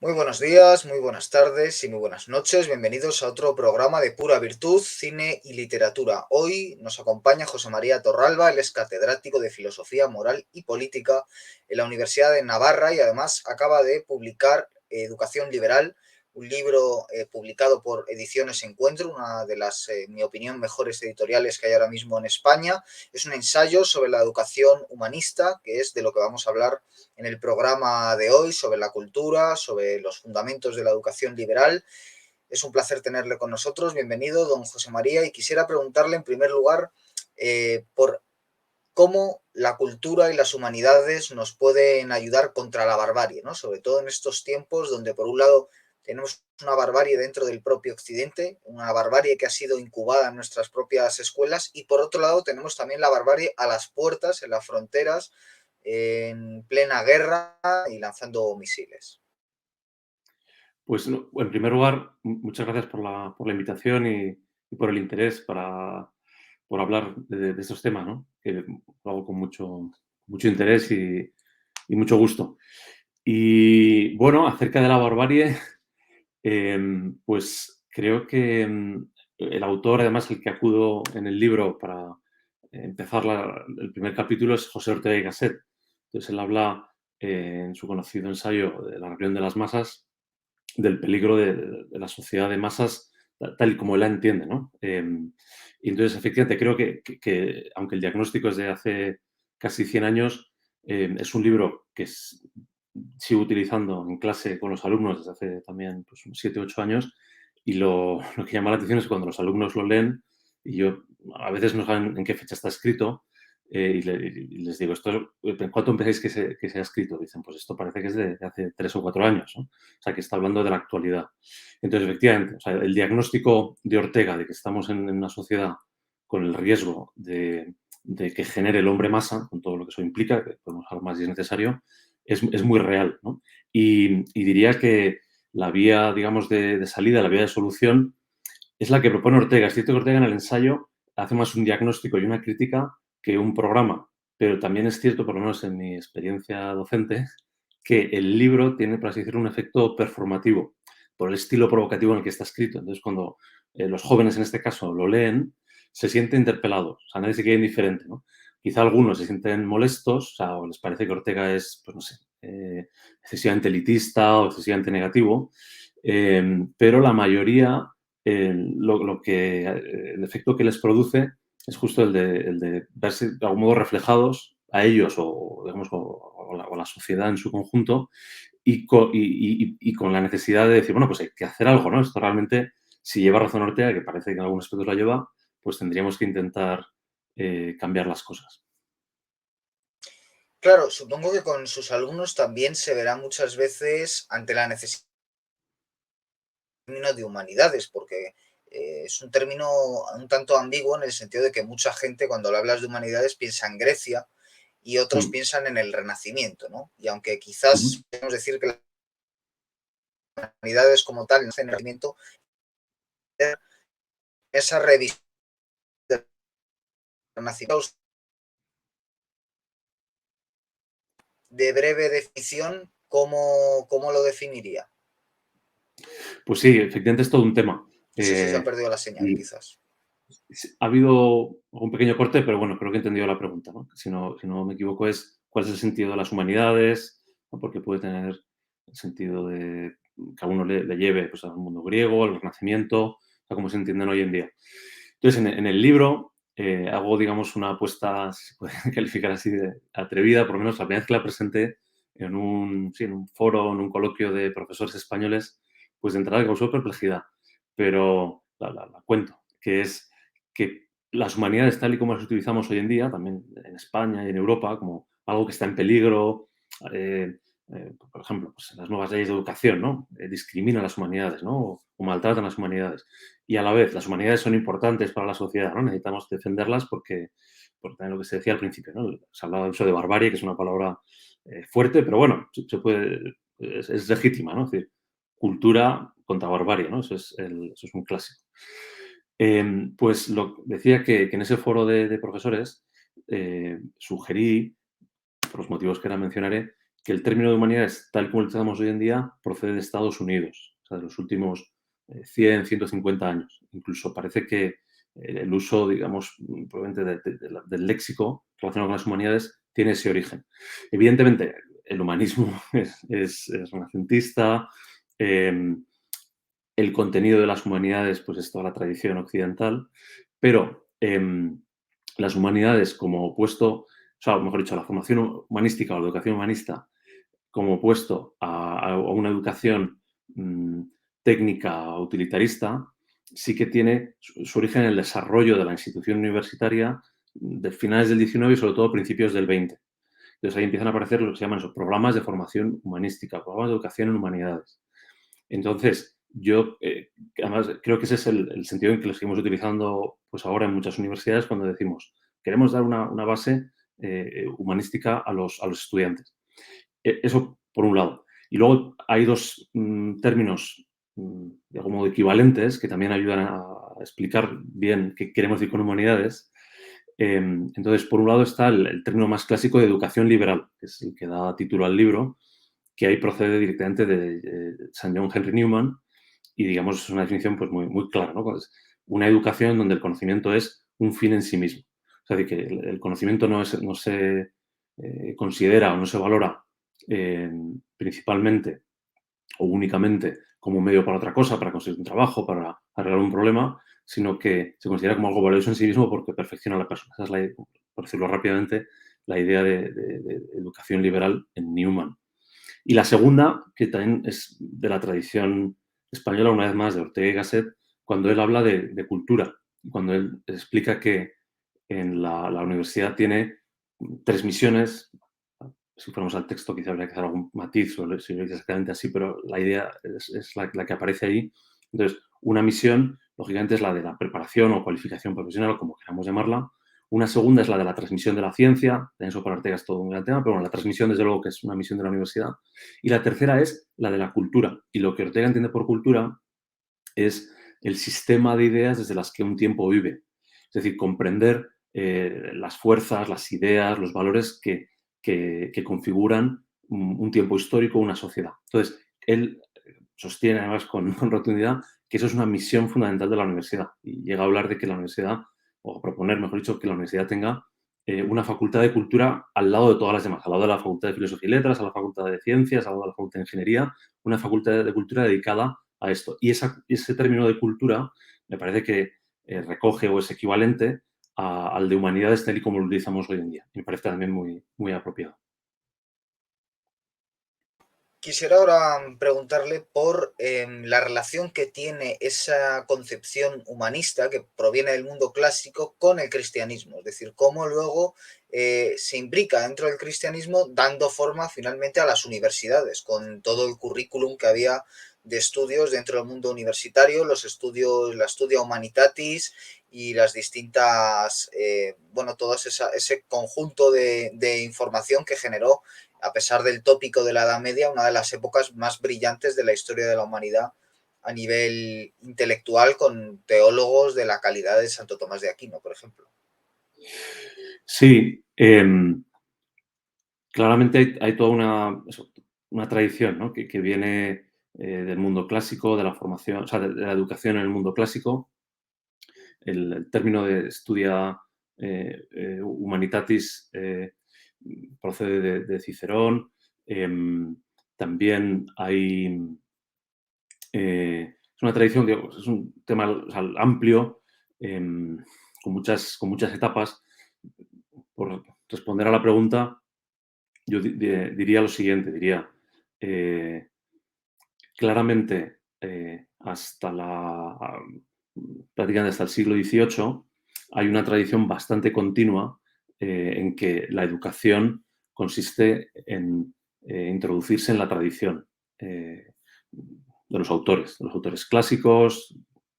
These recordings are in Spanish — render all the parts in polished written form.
Muy buenos días, muy buenas tardes y muy buenas noches. Bienvenidos a otro programa de Pura Virtud, Cine y Literatura. Hoy nos acompaña José María Torralba, él es catedrático de Filosofía Moral y Política en la Universidad de Navarra y además acaba de publicar Educación Liberal, un libro publicado por Ediciones Encuentro, una de las, en mi opinión, mejores editoriales que hay ahora mismo en España. Es un ensayo sobre la educación humanista, que es de lo que vamos a hablar en el programa de hoy, sobre la cultura, sobre los fundamentos de la educación liberal. Es un placer tenerle con nosotros. Bienvenido, don José María. Y quisiera preguntarle, en primer lugar, por cómo la cultura y las humanidades nos pueden ayudar contra la barbarie, ¿no? Sobre todo en estos tiempos donde, por un lado, tenemos una barbarie dentro del propio Occidente, una barbarie que ha sido incubada en nuestras propias escuelas, y por otro lado tenemos también la barbarie a las puertas, en las fronteras, en plena guerra y lanzando misiles. Pues, no, en primer lugar, muchas gracias por la invitación y por el interés por hablar de estos temas, ¿no? Que lo hago con mucho interés y mucho gusto. Y bueno, acerca de la barbarie, pues creo que el autor, además, el que acudo en el libro para empezar el primer capítulo es José Ortega y Gasset. Entonces él habla en su conocido ensayo de la rebelión de las masas del peligro de la sociedad de masas tal y como él la entiende, ¿no? Y entonces, efectivamente, creo que aunque el diagnóstico es de hace casi 100 años, es un libro que sigo utilizando en clase con los alumnos desde hace también pues, unos 7 u 8 años, y lo que llama la atención es que cuando los alumnos lo leen, y yo a veces no saben en qué fecha está escrito, y les digo, ¿en cuánto pensáis que se ha escrito? Dicen, pues esto parece que es de hace 3 o 4 años, ¿no? O sea, que está hablando de la actualidad. Entonces, efectivamente, o sea, el diagnóstico de Ortega de que estamos en una sociedad con el riesgo de que genere el hombre masa, con todo lo que eso implica, que podemos hablar más si es necesario, es muy real, ¿no? Y diría que la vía, digamos, de salida, la vía de solución, es la que propone Ortega. Es cierto que Ortega en el ensayo hace más un diagnóstico y una crítica que un programa, pero también es cierto, por lo menos en mi experiencia docente, que el libro tiene, por así decirlo, un efecto performativo por el estilo provocativo en el que está escrito. Entonces, cuando los jóvenes, en este caso, lo leen, se sienten interpelados, o sea, nadie se queda indiferente, ¿no? Quizá algunos se sienten molestos, o sea, o les parece que Ortega es, pues no sé, excesivamente elitista o excesivamente negativo, pero la mayoría, el efecto que les produce es justo el de verse de algún modo reflejados a ellos o, digamos, o la sociedad en su conjunto y con la necesidad de decir, bueno, pues hay que hacer algo, ¿no? Esto realmente, si lleva razón Ortega, que parece que en algunos aspectos la lleva, pues tendríamos que intentar cambiar las cosas. Claro, supongo que con sus alumnos también se verá muchas veces ante la necesidad de humanidades, porque es un término un tanto ambiguo en el sentido de que mucha gente cuando le hablas de humanidades piensa en Grecia y otros Mm, piensan en el Renacimiento, ¿no? Y aunque ujú. quizás podemos decir que las humanidades como tal, en el Renacimiento, esa revisión del Renacimiento de breve definición, ¿cómo lo definiría? Pues sí, efectivamente es todo un tema. No sé si se ha Eh, perdido la señal, y quizás. ha habido un pequeño corte, pero bueno, creo que he entendido la pregunta, ¿no? Si no me equivoco, es cuál es el sentido de las humanidades, ¿no? Porque puede tener el sentido de que a uno le lleve pues, al mundo griego, al Renacimiento, a cómo se entienden hoy en día. Entonces, en el libro hago, digamos, una apuesta, si se puede calificar así, de atrevida, por lo menos la primera vez que la presenté en un foro, en un coloquio de profesores españoles, pues de entrada causó perplejidad, pero la cuento, que es que las humanidades, tal y como las utilizamos hoy en día, también en España y en Europa, como algo que está en peligro, eh, por ejemplo, pues las nuevas leyes de educación, ¿no? Discriminan las humanidades, ¿no? O maltratan las humanidades. Y a la vez, las humanidades son importantes para la sociedad, ¿no? Necesitamos defenderlas porque también lo que se decía al principio, ¿no? Se hablaba de barbarie, que es una palabra fuerte, pero bueno, es legítima, ¿no? Es decir, cultura contra barbarie, ¿no? Eso es un clásico. Pues decía que en ese foro de profesores sugerí, por los motivos que ahora mencionaré, que el término de humanidades, tal como lo utilizamos hoy en día, procede de Estados Unidos, o sea, de los últimos 100, 150 años. Incluso parece que el uso, digamos, probablemente del léxico relacionado con las humanidades tiene ese origen. Evidentemente, el humanismo es renacentista, el contenido de las humanidades pues es toda la tradición occidental, pero las humanidades como opuesto, o sea, mejor dicho, la formación humanística o la educación humanista como opuesto a una educación técnica utilitarista, sí que tiene su origen en el desarrollo de la institución universitaria de finales del XIX y sobre todo principios del XX. Entonces ahí empiezan a aparecer lo que se llaman esos programas de formación humanística, programas de educación en humanidades. Entonces, yo además creo que ese es el sentido en que lo seguimos utilizando pues ahora en muchas universidades cuando decimos queremos dar una base humanística a los estudiantes. Eso por un lado. Y luego hay dos términos de algún modo equivalentes que también ayudan a explicar bien qué queremos decir con humanidades. Entonces, por un lado está el término más clásico de educación liberal, que es el que da título al libro, que ahí procede directamente de Sir John Henry Newman y, digamos, es una definición pues, muy, muy clara, ¿no? Es una educación donde el conocimiento es un fin en sí mismo. O sea, que el conocimiento no se considera o no se valora principalmente o únicamente como un medio para otra cosa, para conseguir un trabajo, para arreglar un problema, sino que se considera como algo valioso en sí mismo porque perfecciona a la persona. Esa es, por decirlo rápidamente, la idea de educación liberal en Newman. Y la segunda, que también es de la tradición española, una vez más, de Ortega y Gasset, cuando él habla de cultura, cuando él explica que en la universidad tiene 3 misiones. Si fuéramos al texto quizá habría que hacer algún matiz o si lo dice exactamente así, pero la idea es la que aparece ahí. Entonces, una misión, lógicamente, es la de la preparación o cualificación profesional, o como queramos llamarla. Una segunda es la de la transmisión de la ciencia. En eso para Ortega es todo un gran tema, pero bueno, la transmisión, desde luego, que es una misión de la universidad. Y la tercera es la de la cultura. Y lo que Ortega entiende por cultura es el sistema de ideas desde las que un tiempo vive. Es decir, comprender las fuerzas, las ideas, los valores que configuran un tiempo histórico, una sociedad. Entonces, él sostiene además con rotundidad que eso es una misión fundamental de la universidad y llega a hablar de que la universidad, o a proponer, mejor dicho, que la universidad tenga una facultad de cultura al lado de todas las demás, al lado de la facultad de filosofía y letras, a la facultad de ciencias, al lado de la facultad de ingeniería, una facultad de cultura dedicada a esto. Y ese término de cultura me parece que recoge o es equivalente al de humanidades tal y como lo utilizamos hoy en día. Me parece también muy, muy apropiado. Quisiera ahora preguntarle por la relación que tiene esa concepción humanista que proviene del mundo clásico con el cristianismo, es decir, cómo luego se imbrica dentro del cristianismo dando forma finalmente a las universidades, con todo el currículum que había de estudios dentro del mundo universitario, los estudios, la Studia Humanitatis y las distintas, bueno, todo ese conjunto de información que generó, a pesar del tópico de la Edad Media, una de las épocas más brillantes de la historia de la humanidad a nivel intelectual, con teólogos de la calidad de Santo Tomás de Aquino, por ejemplo. Sí, claramente hay toda una tradición, ¿no? que viene del mundo clásico, de la formación, o sea, de la educación en el mundo clásico. El término de Studia Humanitatis procede de Cicerón. También hay es una tradición, digamos, es un tema, o sea, amplio, con muchas etapas. Por responder a la pregunta, yo diría lo siguiente, diría, claramente, prácticamente hasta el siglo XVIII, hay una tradición bastante continua en que la educación consiste en introducirse en la tradición de los autores clásicos,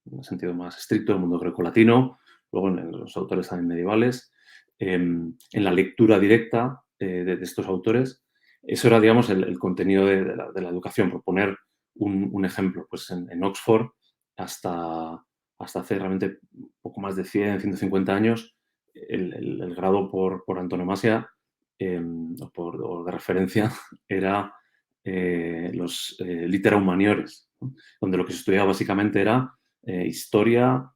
en el sentido más estricto del mundo grecolatino, luego en los autores también medievales, en la lectura directa de estos autores. Eso era, digamos, el contenido de la educación. Por poner un ejemplo, pues en Oxford, hasta hace realmente poco más de 100, 150 años, el grado por antonomasia o de referencia era los litera humaniores, ¿no? Donde lo que se estudiaba básicamente era historia,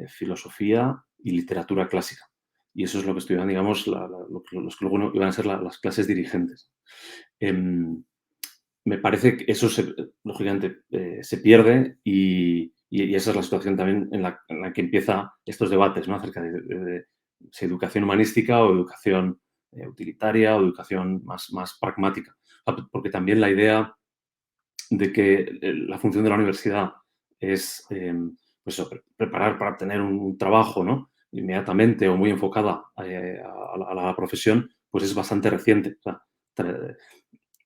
filosofía y literatura clásica. Y eso es lo que estudiaban, digamos, los que luego iban a ser las clases dirigentes. Me parece que eso, lógicamente, se pierde y esa es la situación también en la que empiezan estos debates, ¿no? Acerca de si educación humanística o educación utilitaria o educación más pragmática. Porque también la idea de que la función de la universidad es pues preparar para obtener un trabajo, ¿no? Inmediatamente o muy enfocada a la profesión, pues es bastante reciente. O sea,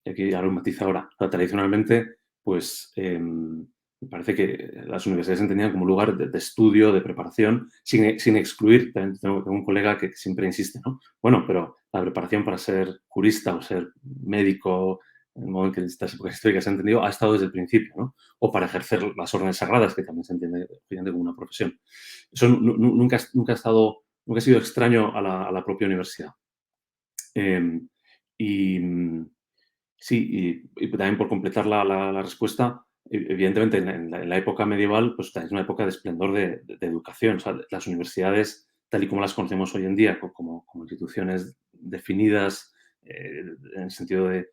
aquí ya lo matizo ahora. O sea, tradicionalmente, pues me parece que las universidades se entendían como lugar de estudio, de preparación, sin excluir. También tengo un colega que siempre insiste, ¿no? Bueno, pero la preparación para ser jurista o ser médico, en el modo en que estas épocas históricas se ha entendido, ha estado desde el principio, ¿no? O para ejercer las órdenes sagradas, que también se entiende obviamente como una profesión. Eso nunca ha sido extraño a la propia universidad. Y sí, y también por completar la respuesta, evidentemente en la época medieval, pues es una época de esplendor de educación. O sea, las universidades, tal y como las conocemos hoy en día, como instituciones definidas en el sentido de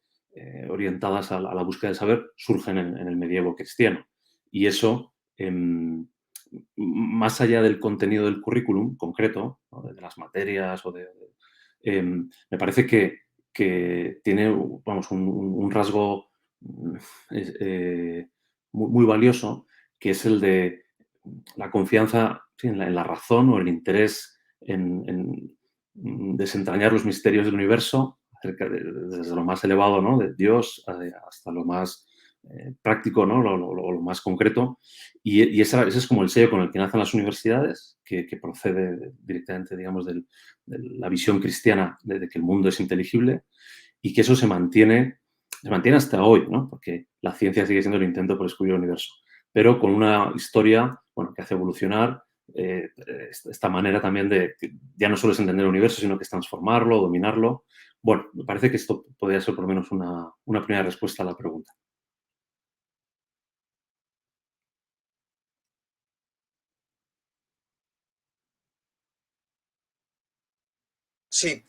orientadas a la búsqueda del saber, surgen en el medievo cristiano. Y eso, más allá del contenido del currículum concreto, ¿no? De las materias me parece que tiene, vamos, un rasgo muy valioso, que es el de la confianza, sí, en la razón o el interés en desentrañar los misterios del universo, desde lo más elevado, ¿no? De Dios hasta lo más práctico, ¿no? Lo más concreto. Y ese es como el sello con el que nacen las universidades, que procede directamente, digamos, de la visión cristiana de que el mundo es inteligible y que eso se mantiene hasta hoy, ¿no? Porque la ciencia sigue siendo el intento por descubrir el universo, pero con una historia, bueno, que hace evolucionar esta manera también de que ya no solo es entender el universo, sino que es transformarlo, dominarlo. Bueno, me parece que esto podría ser por lo menos una primera respuesta a la pregunta. Sí,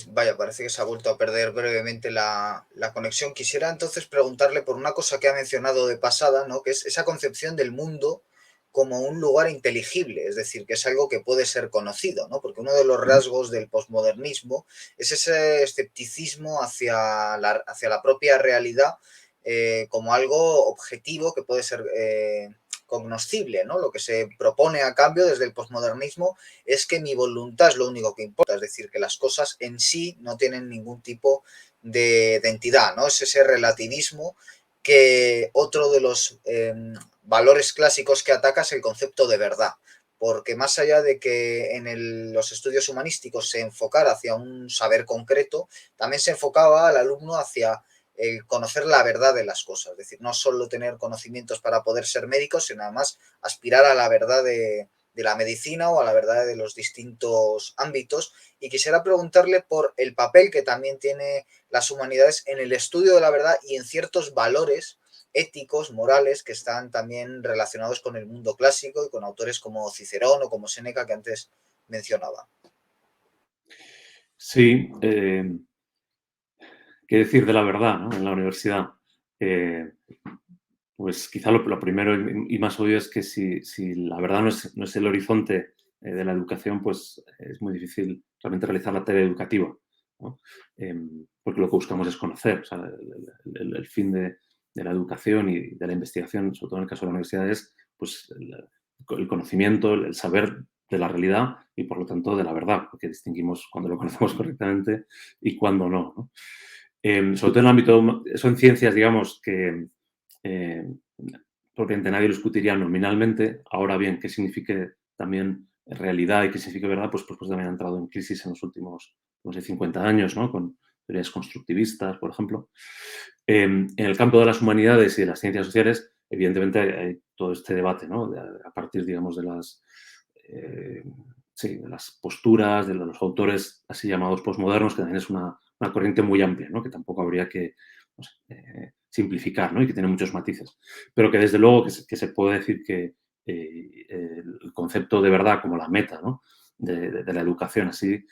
vaya, parece que se ha vuelto a perder brevemente la conexión. Quisiera entonces preguntarle por una cosa que ha mencionado de pasada, ¿no? Que es esa concepción del mundo como un lugar inteligible, es decir, que es algo que puede ser conocido, ¿no? Porque uno de los rasgos del posmodernismo es ese escepticismo hacia la propia realidad como algo objetivo que puede ser cognoscible, ¿no? Lo que se propone a cambio desde el posmodernismo es que mi voluntad es lo único que importa, es decir, que las cosas en sí no tienen ningún tipo de entidad, ¿no? Es ese relativismo que otro de los valores clásicos que ataca es el concepto de verdad, porque más allá de que los estudios humanísticos se enfocara hacia un saber concreto, también se enfocaba al alumno hacia el conocer la verdad de las cosas, es decir, no solo tener conocimientos para poder ser médicos, sino además aspirar a la verdad de la medicina o a la verdad de los distintos ámbitos. Y quisiera preguntarle por el papel que también tiene las humanidades en el estudio de la verdad y en ciertos valores éticos, morales, que están también relacionados con el mundo clásico y con autores como Cicerón o como Séneca que antes mencionaba. Sí, ¿qué decir de la verdad, ¿no? En la universidad? Eh, Pues quizá lo primero y más obvio es que si la verdad no es el horizonte de la educación, pues es muy difícil realmente realizar la tarea educativa, ¿no? Porque lo que buscamos es conocer. O sea, el fin de la educación y de la investigación, sobre todo en el caso de la universidad, es pues, el conocimiento, el saber de la realidad y, por lo tanto, de la verdad, porque distinguimos cuando lo conocemos correctamente y cuando no, ¿no? Sobre todo en el ámbito, son ciencias, digamos, que eh, propiamente nadie lo discutiría nominalmente. Ahora bien, qué signifique también realidad y qué signifique verdad, pues también ha entrado en crisis en los últimos, no sé, 50 años, ¿no? Con teorías constructivistas, por ejemplo. En el campo de las humanidades y de las ciencias sociales, evidentemente hay todo este debate, ¿no? A partir, digamos, de las sí, de las posturas de los autores así llamados posmodernos, que también es una corriente muy amplia, ¿no? Que tampoco habría que no sé, simplificar, ¿no? Y que tiene muchos matices. Pero que desde luego que se puede decir que el concepto de verdad como la meta, ¿no? De la educación así,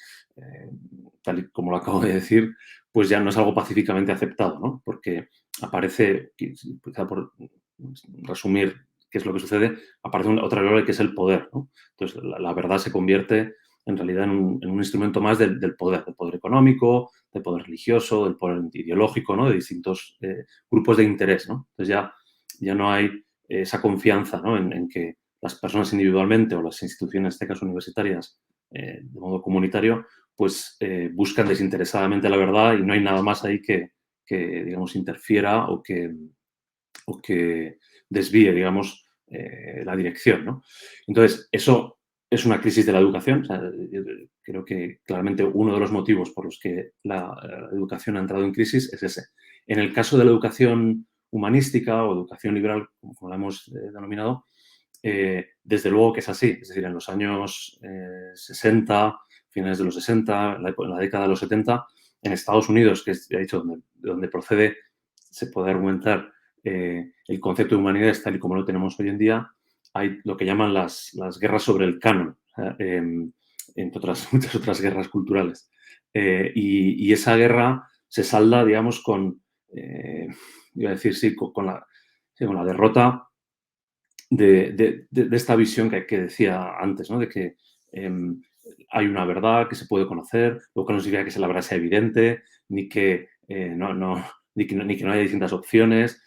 tal y como lo acabo de decir, pues ya no es algo pacíficamente aceptado, ¿no? Porque aparece, quizá por resumir qué es lo que sucede, aparece otra gloria que es el poder, ¿no? Entonces, la verdad se convierte en realidad en un instrumento más del poder económico, del poder religioso, del poder ideológico, ¿no? De distintos grupos de interés, ¿no? Entonces ya no hay esa confianza, ¿no? En que las personas individualmente o las instituciones, en este caso universitarias, de modo comunitario, pues buscan desinteresadamente la verdad y no hay nada más ahí que digamos, interfiera o que desvíe, digamos, la dirección, ¿no? Entonces, eso es una crisis de la educación. O sea, yo creo que claramente uno de los motivos por los que la educación ha entrado en crisis es ese. En el caso de la educación humanística o educación liberal, como la hemos denominado, desde luego que es así. Es decir, en los años 60, finales de los 60, en la década de los 70, en Estados Unidos, que es, ya he dicho, de donde procede, se puede argumentar el concepto de humanidades tal y como lo tenemos hoy en día, hay lo que llaman las guerras sobre el canon, entre muchas otras guerras culturales. Y esa guerra se salda, digamos, iba a decir, sí, con la derrota de esta visión que decía antes, ¿no? De que hay una verdad que se puede conocer, lo que no significa que esa la verdad sea evidente, ni que, ni que no haya distintas opciones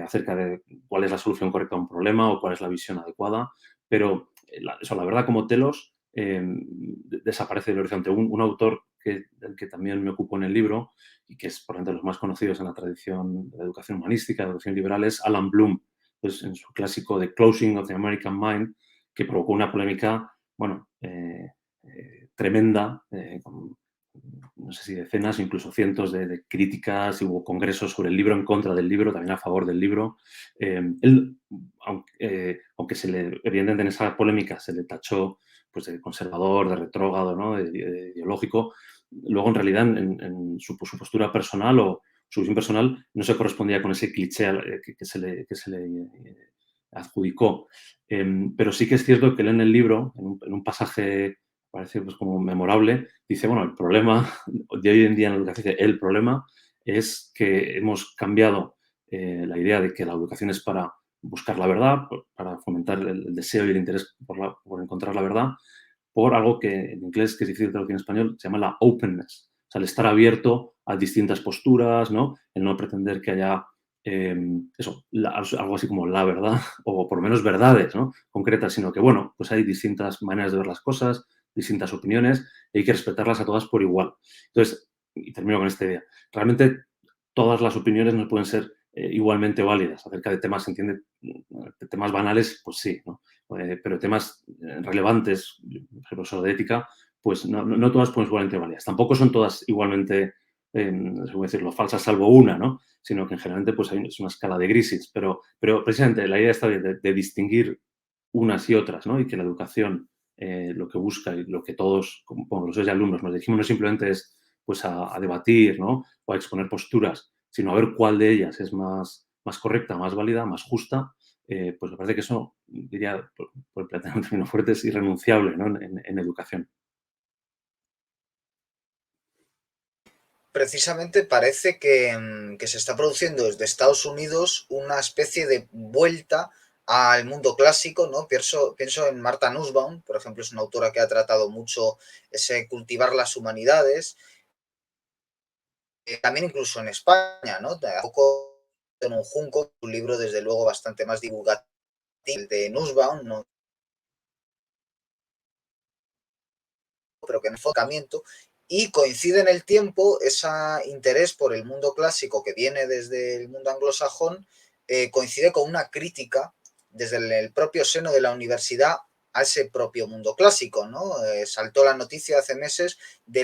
acerca de cuál es la solución correcta a un problema o cuál es la visión adecuada, pero la verdad como telos desaparece del horizonte. Un autor del que también me ocupo en el libro y que es por ejemplo de los más conocidos en la tradición de la educación humanística, de la educación liberal, es Alan Bloom, pues, en su clásico The Closing of the American Mind, que provocó una polémica, bueno, tremenda, con, no sé si decenas, incluso cientos de críticas, y hubo congresos sobre el libro, en contra del libro, también a favor del libro. Él, aunque evidentemente en esa polémica se le tachó pues, de conservador, de retrógrado, ¿no? de ideológico, luego en realidad en su postura personal o su visión personal no se correspondía con ese cliché que se le adjudicó. Pero sí que es cierto que él en el libro, en un pasaje parece pues, como memorable, dice, bueno, el problema de hoy en día en la educación, el problema es que hemos cambiado la idea de que la educación es para buscar la verdad, para fomentar el deseo y el interés por encontrar la verdad, por algo que en inglés, que es difícil traducir en español, se llama la openness. O sea, el estar abierto a distintas posturas, ¿no? El no pretender que haya algo así como la verdad, o por lo menos verdades, ¿no? Concretas, sino que, bueno, pues hay distintas maneras de ver las cosas, distintas opiniones, y hay que respetarlas a todas por igual. Entonces, y termino con esta idea, realmente todas las opiniones no pueden ser igualmente válidas. Acerca de temas, entiende, de temas banales, pues sí, ¿no? Pero temas relevantes, por ejemplo, sobre ética, pues no todas pueden ser igualmente válidas. Tampoco son todas igualmente, decirlo, falsas, salvo una, ¿no? Sino que en general pues, es una escala de grises. Pero precisamente la idea está de distinguir unas y otras, ¿no? Y que la educación lo que busca y lo que todos, como profesores y alumnos, nos dijimos no simplemente es pues, a debatir, ¿no? O a exponer posturas, sino a ver cuál de ellas es más correcta, más válida, más justa, pues me parece que eso, diría, por plantear un término fuerte, es irrenunciable, ¿no? en educación. Precisamente parece que se está produciendo desde Estados Unidos una especie de vuelta al mundo clásico, ¿no? Pienso en Martha Nussbaum, por ejemplo, es una autora que ha tratado mucho ese cultivar las humanidades, también incluso en España, ¿no? De a poco en un Junco, un libro desde luego bastante más divulgativo de Nussbaum, ¿no? Pero que en enfocamiento, y coincide en el tiempo ese interés por el mundo clásico que viene desde el mundo anglosajón, coincide con una crítica desde el propio seno de la universidad a ese propio mundo clásico, ¿no? Saltó la noticia hace meses de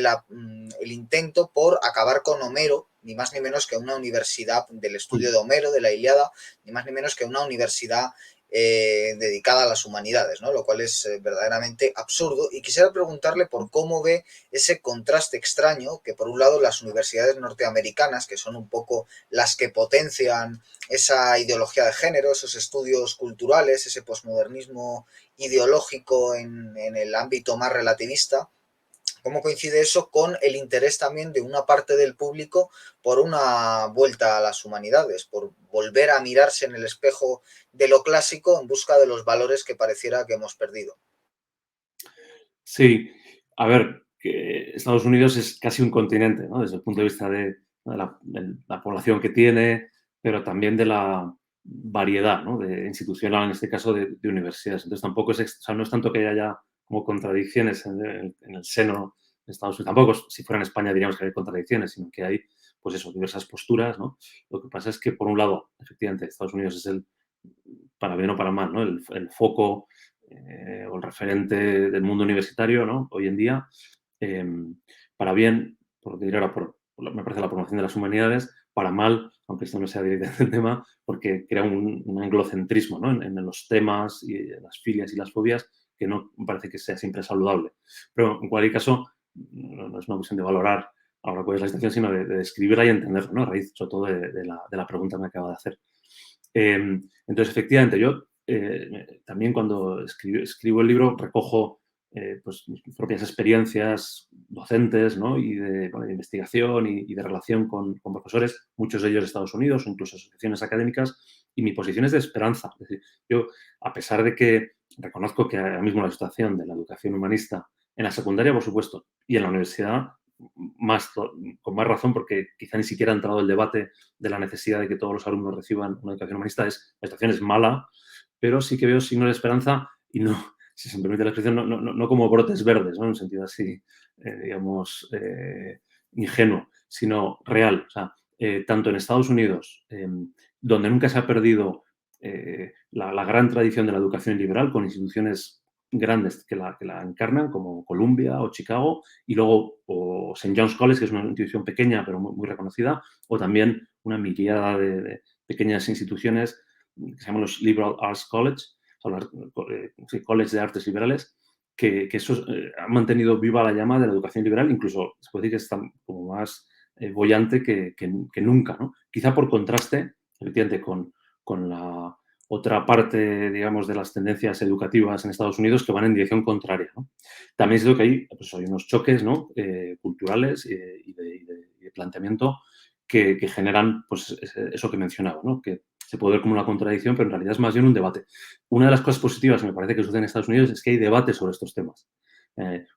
el intento por acabar con Homero, ni más ni menos que una universidad del estudio de Homero, de la Ilíada, ni más ni menos que una universidad dedicada a las humanidades, ¿no? Lo cual es verdaderamente absurdo. Y quisiera preguntarle por cómo ve ese contraste extraño que, por un lado, las universidades norteamericanas, que son un poco las que potencian esa ideología de género, esos estudios culturales, ese posmodernismo ideológico en el ámbito más relativista, cómo coincide eso con el interés también de una parte del público por una vuelta a las humanidades, por volver a mirarse en el espejo de lo clásico en busca de los valores que pareciera que hemos perdido. Sí, a ver, que Estados Unidos es casi un continente, ¿no? Desde el punto de vista de la población que tiene, pero también de la variedad, ¿no? De institucional, en este caso, de universidades. Entonces, tampoco es, o sea, no es tanto que haya como contradicciones en el seno de Estados Unidos. Tampoco, si fuera en España, diríamos que hay contradicciones, sino que hay, pues eso, diversas posturas, ¿no? Lo que pasa es que, por un lado, efectivamente, Estados Unidos es para bien o para mal, ¿no? El foco o el referente del mundo universitario, ¿no? Hoy en día, eh, para bien, por lo que diré ahora, me parece la promoción de las humanidades, para mal, aunque esto no sea directamente el tema, porque crea un anglocentrismo, ¿no? En los temas y en las filias y las fobias, que no me parece que sea siempre saludable. Pero en cualquier caso, no es una cuestión de valorar ahora cuál es la situación, sino de describirla y entenderla, ¿no? A raíz, sobre todo, de la pregunta que me acaba de hacer. Entonces, efectivamente, yo también cuando escribo el libro recojo pues, mis propias experiencias docentes, ¿no? Y bueno, de investigación y de relación con profesores, muchos de ellos de Estados Unidos o incluso asociaciones académicas, y mi posición es de esperanza. Es decir, yo, a pesar de que reconozco que ahora mismo la situación de la educación humanista en la secundaria, por supuesto, y en la universidad, con más razón, porque quizá ni siquiera ha entrado el debate de la necesidad de que todos los alumnos reciban una educación humanista, la situación es mala, pero sí que veo signos de esperanza y no, si se me permite la expresión, no como brotes verdes, ¿no? En un sentido así, digamos, ingenuo, sino real. O sea, tanto en Estados Unidos, donde nunca se ha perdido la gran tradición de la educación liberal, con instituciones grandes que la encarnan, como Columbia o Chicago, y luego o St. John's College, que es una institución pequeña pero muy reconocida, o también una miríada de pequeñas instituciones que se llaman los Liberal Arts College, o los College de Artes Liberales, que eso han mantenido viva la llama de la educación liberal, incluso se puede decir que está como más boyante que nunca, ¿no? Quizá por contraste, efectivamente, con la otra parte, digamos, de las tendencias educativas en Estados Unidos que van en dirección contraria, ¿no? También es lo que hay, pues, hay unos choques, ¿no? Culturales y de planteamiento que generan pues, eso que mencionaba, ¿no? Que se puede ver como una contradicción, pero en realidad es más bien un debate. Una de las cosas positivas que me parece que sucede en Estados Unidos es que hay debate sobre estos temas.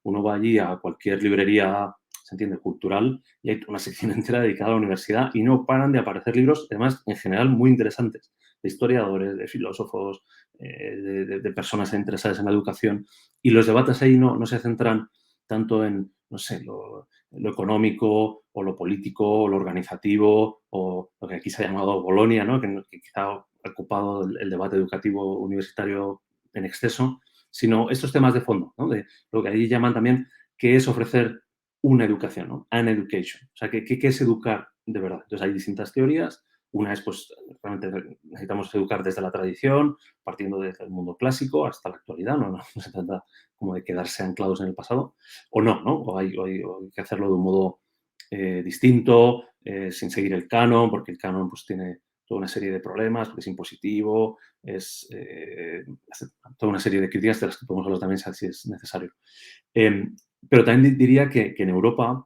Uno va allí a cualquier librería, se entiende, cultural, y hay una sección entera dedicada a la universidad y no paran de aparecer libros, además, en general, muy interesantes, de historiadores, de filósofos, de personas interesadas en la educación. Y los debates ahí no se centran tanto en, no sé, lo económico o lo político o lo organizativo o lo que aquí se ha llamado Bolonia, ¿no? que quizá ha ocupado el debate educativo universitario en exceso, sino estos temas de fondo, ¿no? De lo que ahí llaman también qué es ofrecer una educación, ¿no? An education. O sea, ¿qué es educar de verdad? Entonces hay distintas teorías. Una es, pues, realmente necesitamos educar desde la tradición, partiendo desde el mundo clásico hasta la actualidad, no se trata como de quedarse anclados en el pasado, o no, o hay que hacerlo de un modo distinto, sin seguir el canon, porque el canon pues, tiene toda una serie de problemas, porque es impositivo, hace toda una serie de críticas de las que podemos hablar también si es necesario. Pero también diría que en Europa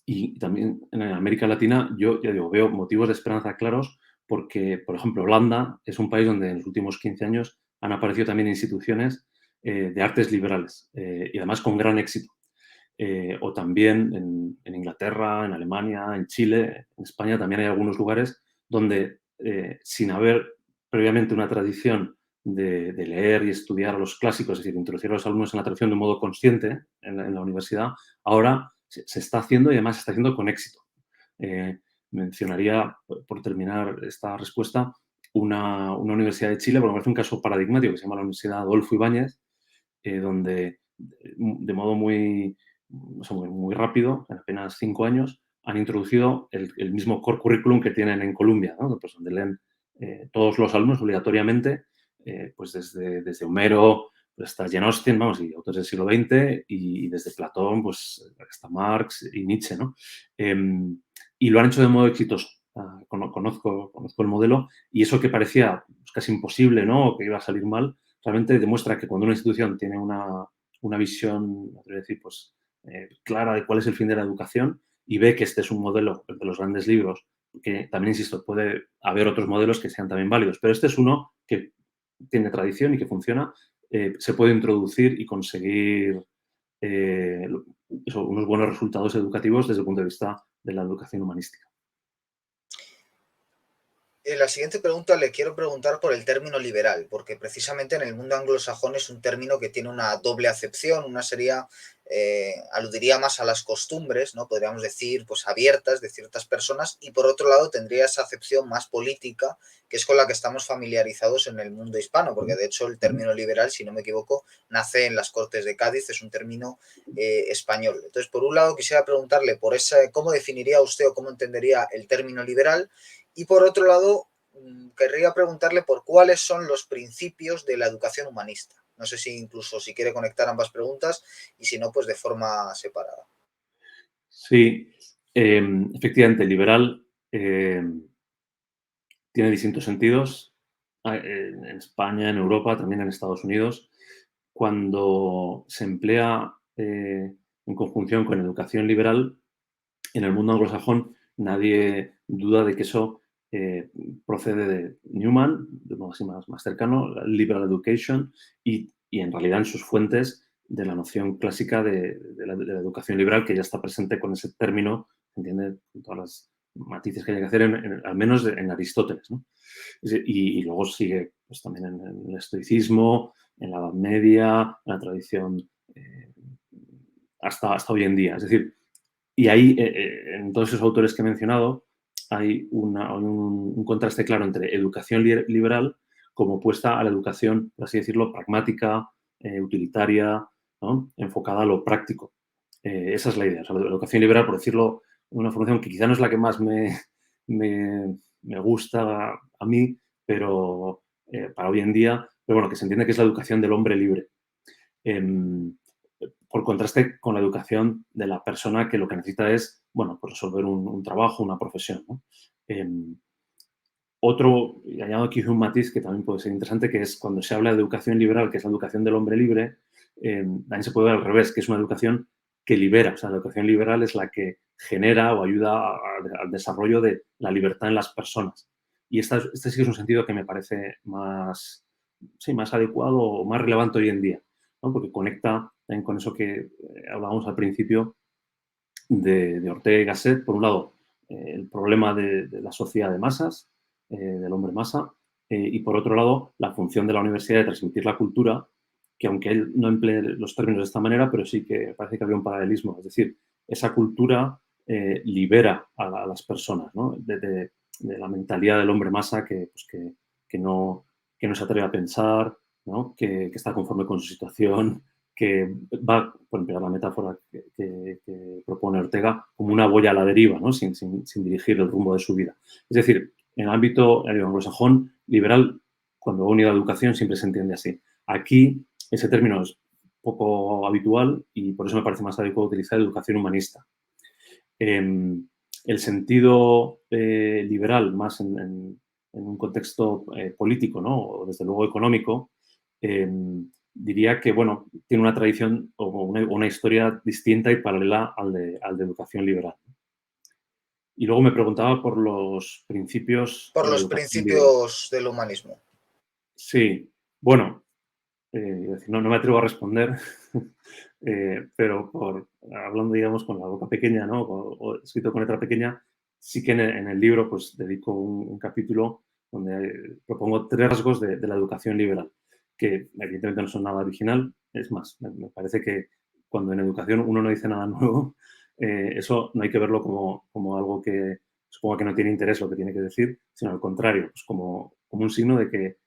y también en América Latina, yo ya digo, veo motivos de esperanza claros porque, por ejemplo, Holanda es un país donde en los últimos 15 años han aparecido también instituciones de artes liberales y además con gran éxito. O también en Inglaterra, en Alemania, en Chile, en España también hay algunos lugares donde sin haber previamente una tradición de leer y estudiar a los clásicos, es decir, introducir a los alumnos en la tradición de un modo consciente en la universidad, ahora se está haciendo y además se está haciendo con éxito. Mencionaría, por terminar esta respuesta, una universidad de Chile, porque me parece un caso paradigmático, que se llama la Universidad Adolfo Ibáñez, donde de modo muy rápido, en apenas 5 años, han introducido el mismo core curriculum que tienen en Columbia, ¿no? Pues donde leen todos los alumnos obligatoriamente pues desde Homero hasta Jane Austen, vamos, y autores del siglo XX, y desde Platón, pues hasta Marx y Nietzsche, ¿no? Y lo han hecho de modo exitoso. Conozco el modelo, y eso que parecía pues, casi imposible, ¿no? O que iba a salir mal, realmente demuestra que cuando una institución tiene una visión, es decir, pues, clara de cuál es el fin de la educación y ve que este es un modelo de los grandes libros, que también, insisto, puede haber otros modelos que sean también válidos, pero este es uno que tiene tradición y que funciona, se puede introducir y conseguir unos buenos resultados educativos desde el punto de vista de la educación humanística. En la siguiente pregunta le quiero preguntar por el término liberal, porque precisamente en el mundo anglosajón es un término que tiene una doble acepción. Una sería, aludiría más a las costumbres, ¿no? Podríamos decir, pues abiertas de ciertas personas, y por otro lado tendría esa acepción más política, que es con la que estamos familiarizados en el mundo hispano, porque de hecho el término liberal, si no me equivoco, nace en las Cortes de Cádiz, es un término español. Entonces, por un lado, quisiera preguntarle por cómo definiría usted o cómo entendería el término liberal. Y por otro lado, querría preguntarle por cuáles son los principios de la educación humanista. No sé si incluso si quiere conectar ambas preguntas y si no, pues de forma separada. Sí, efectivamente, liberal tiene distintos sentidos en España, en Europa, también en Estados Unidos. Cuando se emplea en conjunción con educación liberal, en el mundo anglosajón nadie duda de que eso procede de Newman, de modo así más cercano, la liberal education, y en realidad en sus fuentes de la noción clásica de la educación liberal, que ya está presente con ese término, ¿entiende? Con todas las matices que hay que hacer, al menos en Aristóteles, ¿no? Y luego sigue pues, también en el estoicismo, en la Edad Media, en la tradición hasta hoy en día. Es decir, y ahí, en todos esos autores que he mencionado, hay un contraste claro entre educación liberal como opuesta a la educación, por así decirlo, pragmática, utilitaria, ¿no? Enfocada a lo práctico. Esa es la idea. O sea, la educación liberal, por decirlo, una formación que quizá no es la que más me gusta a mí, pero para hoy en día, pero bueno, que se entiende que es la educación del hombre libre. Por contraste con la educación de la persona que lo que necesita es, bueno, pues resolver un trabajo, una profesión, ¿no? Y añado aquí un matiz que también puede ser interesante, que es cuando se habla de educación liberal, que es la educación del hombre libre, también se puede ver al revés, que es una educación que libera. O sea, la educación liberal es la que genera o ayuda al desarrollo de la libertad en las personas. Y este sí que es un sentido que me parece más adecuado o más relevante hoy en día, ¿no? Porque conecta también con eso que hablábamos al principio de Ortega y Gasset. Por un lado, el problema de la sociedad de masas, del hombre masa, y por otro lado, la función de la universidad de transmitir la cultura, que aunque él no emplee los términos de esta manera, pero sí que parece que había un paralelismo. Es decir, esa cultura libera a las personas, ¿no? de la mentalidad del hombre masa pues, que no se atreve a pensar, ¿no? que está conforme con su situación, que va, por emplear la metáfora que propone Ortega, como una boya a la deriva, ¿no? sin dirigir el rumbo de su vida. Es decir, en el ámbito anglosajón, liberal, cuando va unido a educación, siempre se entiende así. Aquí, ese término es poco habitual y por eso me parece más adecuado utilizar educación humanista. El sentido liberal, más en un contexto político, ¿no? O desde luego económico, diría que, bueno, tiene una tradición o una historia distinta y paralela al de educación liberal. Y luego me preguntaba por los principios Por de la los educación liberal. principios del humanismo. Sí, bueno, no me atrevo a responder, pero hablando, digamos, con la boca pequeña, ¿no? O escrito con letra pequeña, sí que en el libro pues dedico un capítulo donde propongo 3 rasgos de la educación liberal, que evidentemente no son nada original. Es más, me parece que cuando en educación uno no dice nada nuevo, eso no hay que verlo como algo que suponga que no tiene interés lo que tiene que decir, sino al contrario, pues como un signo de que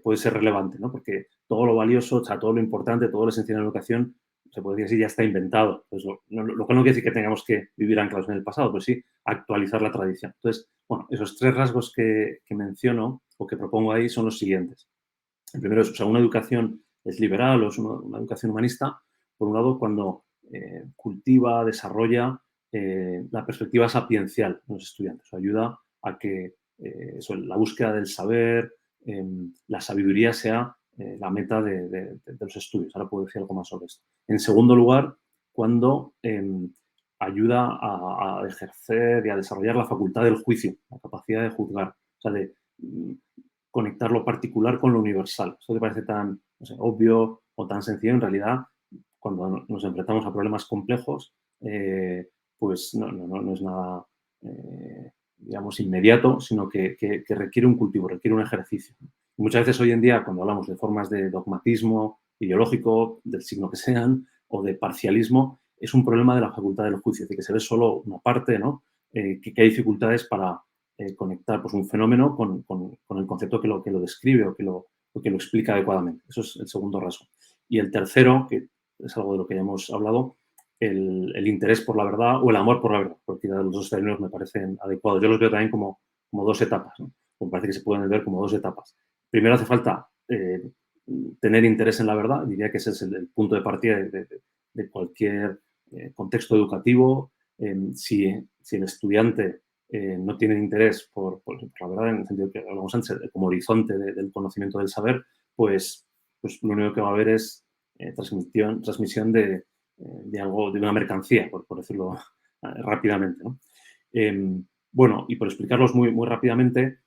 puede ser relevante, ¿no? Porque todo lo valioso, o sea, todo lo importante, todo lo esencial en la educación, se podría decir, ya está inventado. Pues lo cual no quiere decir que tengamos que vivir anclados en el pasado, pues sí, actualizar la tradición. Entonces, bueno, esos 3 rasgos que menciono o que propongo ahí son los siguientes. El primero es, o sea, una educación es liberal o es una educación humanista, por un lado, cuando cultiva, desarrolla la perspectiva sapiencial de los estudiantes. Ayuda a que la búsqueda del saber, la sabiduría sea la meta de los estudios. Ahora puedo decir algo más sobre esto. En segundo lugar, cuando ayuda a ejercer y a desarrollar la facultad del juicio, la capacidad de juzgar, o sea, de conectar lo particular con lo universal. Esto que parece tan, no sé, obvio o tan sencillo, en realidad, cuando nos enfrentamos a problemas complejos, pues no es nada, digamos, inmediato, sino que requiere un cultivo, requiere un ejercicio. Y muchas veces hoy en día, cuando hablamos de formas de dogmatismo ideológico, del signo que sean, o de parcialismo, es un problema de la facultad del juicio, es decir, que se ve solo una parte, ¿no? Que hay dificultades para conectar pues, un fenómeno con el concepto que lo describe o que lo explica adecuadamente. Eso es el segundo rasgo. Y el tercero, que es algo de lo que ya hemos hablado, el interés por la verdad o el amor por la verdad. Cualquiera de los dos términos me parecen adecuados. Yo los veo también como dos etapas, ¿no? Me parece que se pueden ver como dos etapas. Primero hace falta tener interés en la verdad. Diría que ese es el punto de partida de cualquier contexto educativo. Si el estudiante no tiene interés por la verdad, en el sentido que hablamos antes, como horizonte del conocimiento del saber, pues lo único que va a haber es transmisión de algo, de una mercancía, por decirlo rápidamente, ¿no? Bueno, y por explicarlos muy rápidamente,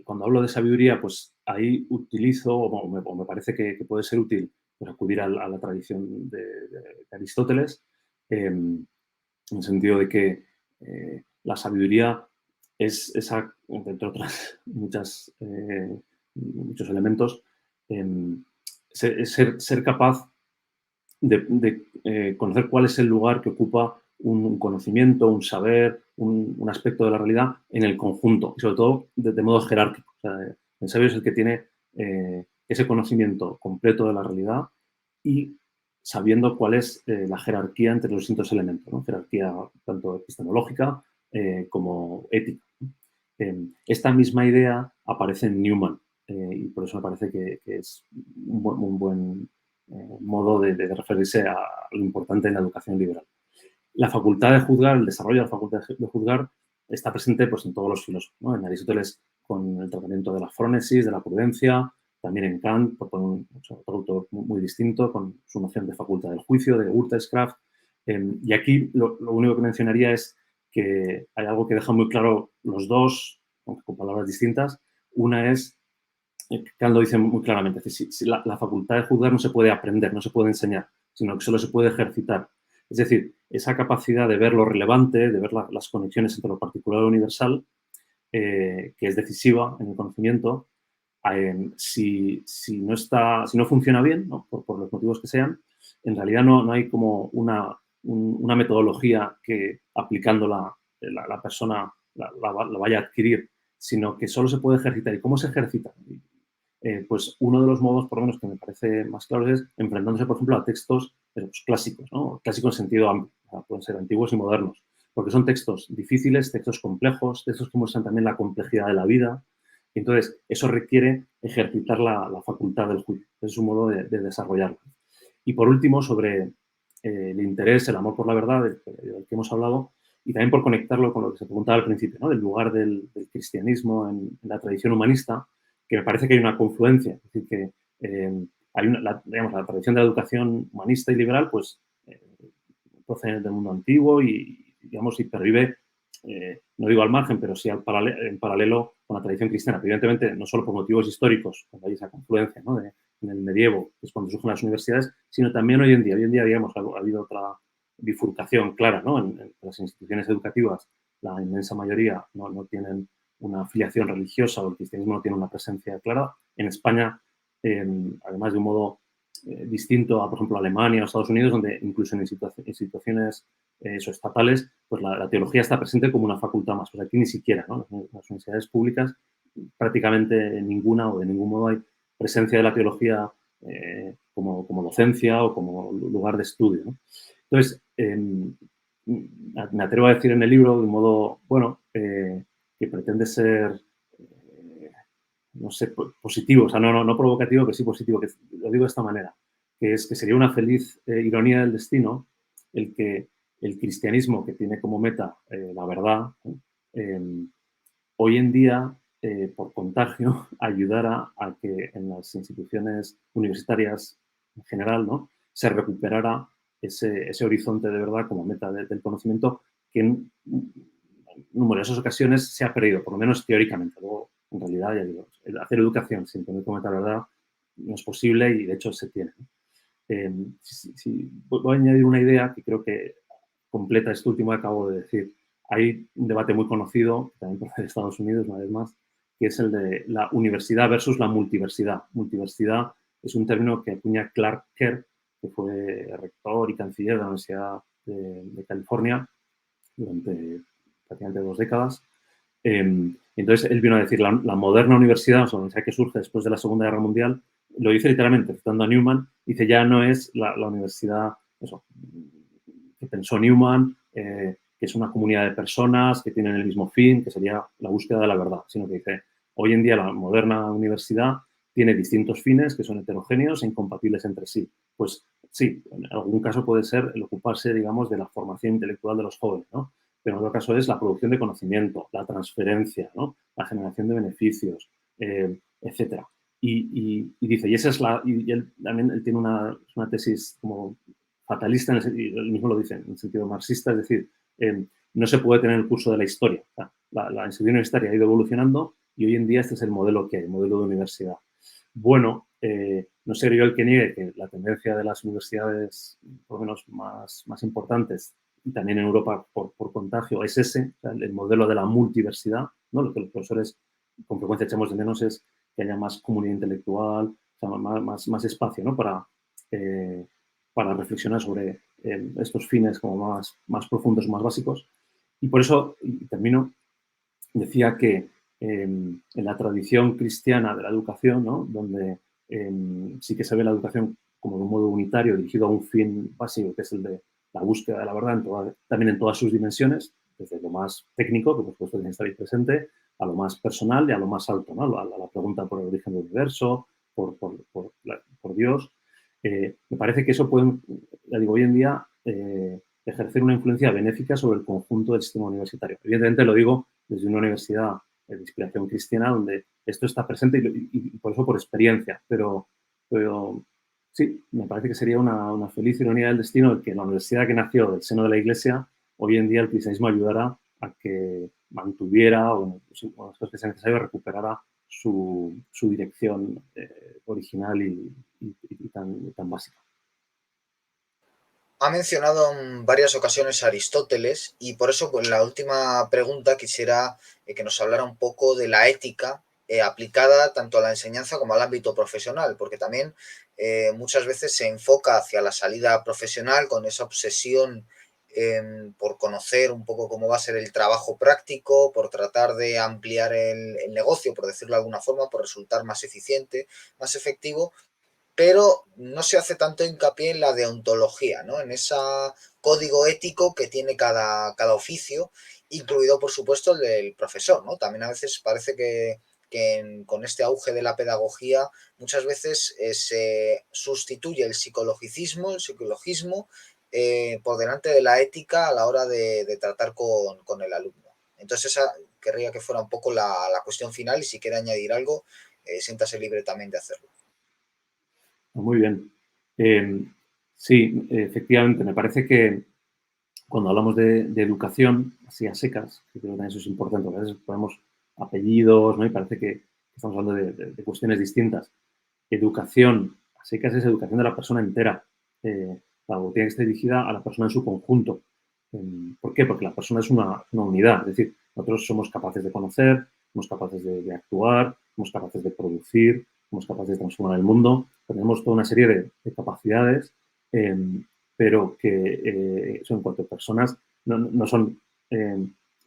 cuando hablo de sabiduría, pues ahí utilizo, o me parece que puede ser útil, pues acudir a la tradición de Aristóteles, en el sentido de que la sabiduría es esa, entre otras muchos elementos, ser capaz de conocer cuál es el lugar que ocupa un conocimiento, un saber, un aspecto de la realidad en el conjunto y sobre todo de modo jerárquico. O sea, el sabio es el que tiene ese conocimiento completo de la realidad y sabiendo cuál es la jerarquía entre los distintos elementos, ¿no? Jerarquía tanto epistemológica como ética. Esta misma idea aparece en Newman y por eso me parece que es un buen modo de referirse a lo importante en la educación liberal. La facultad de juzgar, el desarrollo de la facultad de juzgar está presente pues, en todos los filósofos, ¿no? En Aristóteles con el tratamiento de la frónesis, de la prudencia, también en Kant, por poner otro autor muy distinto, con su noción de facultad del juicio, de Urteilskraft. Y aquí lo único que mencionaría es que hay algo que deja muy claro los dos, aunque con palabras distintas. Una es, Kant lo dice muy claramente, es decir, si la facultad de juzgar no se puede aprender, no se puede enseñar, sino que solo se puede ejercitar. Es decir, esa capacidad de ver lo relevante, de ver las conexiones entre lo particular y lo universal, que es decisiva en el conocimiento, si no funciona bien, ¿no? Por los motivos que sean, en realidad no hay como una metodología que aplicándola la persona la vaya a adquirir, sino que solo se puede ejercitar. ¿Y cómo se ejercita? Pues uno de los modos, por lo menos, que me parece más claro es enfrentándose, por ejemplo, a textos clásicos, ¿no? Clásicos en sentido amplio, o sea, pueden ser antiguos y modernos, porque son textos difíciles, textos complejos, textos que muestran también la complejidad de la vida. Y entonces, eso requiere ejercitar la facultad del juicio. Es un modo de desarrollarlo. Y por último, sobre el interés, el amor por la verdad, del que hemos hablado, y también por conectarlo con lo que se preguntaba al principio, ¿no? Del lugar del cristianismo en la tradición humanista, que me parece que hay una confluencia. Es decir, que hay la tradición de la educación humanista y liberal, pues procede del mundo antiguo y, digamos, y pervive, no digo al margen, pero sí en paralelo con la tradición cristiana. Evidentemente, no solo por motivos históricos, cuando hay esa confluencia, ¿no? En el medievo, que es cuando surgen las universidades, sino también hoy en día. Hoy en día, digamos, ha habido otra bifurcación clara, ¿no? En las instituciones educativas, la inmensa mayoría no tienen una afiliación religiosa o el cristianismo no tiene una presencia clara. En España, además de un modo distinto a, por ejemplo, Alemania o Estados Unidos, donde incluso en situaciones estatales, pues la teología está presente como una facultad más. Pues aquí ni siquiera, ¿no? Las universidades públicas, prácticamente ninguna o de ningún modo hay presencia de la teología como docencia o como lugar de estudio, ¿no? Entonces, me atrevo a decir en el libro, de un modo, bueno, que pretende ser no sé, positivo, o sea, no provocativo, que sí positivo, que lo digo de esta manera, que es que sería una feliz ironía del destino el que el cristianismo, que tiene como meta la verdad, hoy en día, por contagio, ayudara a que en las instituciones universitarias en general, ¿no?, se recuperara ese horizonte de verdad como meta del conocimiento que en numerosas ocasiones se ha perdido, por lo menos teóricamente. Luego, en realidad, ya digo, hacer educación sin tener como meta la verdad no es posible y de hecho se tiene, ¿no? Voy a añadir una idea que creo que completa esto último que acabo de decir. Hay un debate muy conocido, también por Estados Unidos, una vez más, que es el de la universidad versus la multiversidad. Multiversidad es un término que acuña Clark Kerr, que fue rector y canciller de la Universidad de California durante prácticamente 2 décadas. Entonces, él vino a decir, la moderna universidad, o sea, la universidad que surge después de la Segunda Guerra Mundial, lo dice literalmente, citando a Newman, dice, ya no es la universidad, eso, que pensó Newman, que es una comunidad de personas que tienen el mismo fin, que sería la búsqueda de la verdad, sino que dice, hoy en día la moderna universidad tiene distintos fines que son heterogéneos e incompatibles entre sí. Pues sí, en algún caso puede ser el ocuparse, digamos, de la formación intelectual de los jóvenes, ¿no? Pero en otro caso es la producción de conocimiento, la transferencia, ¿no?, la generación de beneficios, etcétera. Y dice, y esa es la, y él también él tiene una tesis como fatalista, él mismo lo dice, en el sentido marxista, es decir, no se puede tener el curso de la historia. O sea, la institución universitaria ha ido evolucionando y hoy en día este es el modelo que hay, el modelo de universidad. Bueno, no seré yo el que niegue que la tendencia de las universidades, por lo menos más importantes, y también en Europa por contagio, es ese, o sea, el modelo de la multiversidad, ¿no? Lo que los profesores con frecuencia echamos de menos es que haya más comunidad intelectual, o sea, más espacio, ¿no?, para reflexionar sobre estos fines como más profundos, más básicos. Y por eso, y termino, decía que en la tradición cristiana de la educación, ¿no?, donde sí que se ve la educación como de un modo unitario, dirigido a un fin básico, que es el de la búsqueda de la verdad, también en todas sus dimensiones, desde lo más técnico, que por supuesto tiene que estar ahí presente, a lo más personal y a lo más alto, ¿no?, a la pregunta por el origen del universo, por Dios. Me parece que eso puede, ya digo, hoy en día ejercer una influencia benéfica sobre el conjunto del sistema universitario. Evidentemente lo digo desde una universidad de inspiración cristiana donde esto está presente y por eso por experiencia, pero sí, me parece que sería una feliz ironía del destino el que la universidad que nació del seno de la Iglesia, hoy en día el cristianismo ayudara a que mantuviera o en los casos que sea necesario recuperara su dirección original y tan básica. Ha mencionado en varias ocasiones a Aristóteles y por eso, pues, la última pregunta quisiera que nos hablara un poco de la ética aplicada tanto a la enseñanza como al ámbito profesional, porque también muchas veces se enfoca hacia la salida profesional con esa obsesión por conocer un poco cómo va a ser el trabajo práctico, por tratar de ampliar el negocio, por decirlo de alguna forma, por resultar más eficiente, más efectivo, pero no se hace tanto hincapié en la deontología, ¿no? En ese código ético que tiene cada oficio, incluido, por supuesto, el del profesor, ¿no? También a veces parece que con este auge de la pedagogía, muchas veces se sustituye el psicologismo, por delante de la ética a la hora de tratar con el alumno. Entonces, esa querría que fuera un poco la cuestión final y si quiere añadir algo, siéntase libre también de hacerlo. Muy bien. Sí, efectivamente, me parece que cuando hablamos de educación, así a secas, que creo que eso es importante, porque a veces ponemos apellidos, ¿no?, y parece que estamos hablando de cuestiones distintas. Educación a secas es educación de la persona entera. Tiene que estar dirigida a la persona en su conjunto. ¿Por qué? Porque la persona es una unidad. Es decir, nosotros somos capaces de conocer, somos capaces de actuar, somos capaces de producir, somos capaces de transformar el mundo. Tenemos toda una serie de capacidades, eh, pero que son en cuanto a personas, no son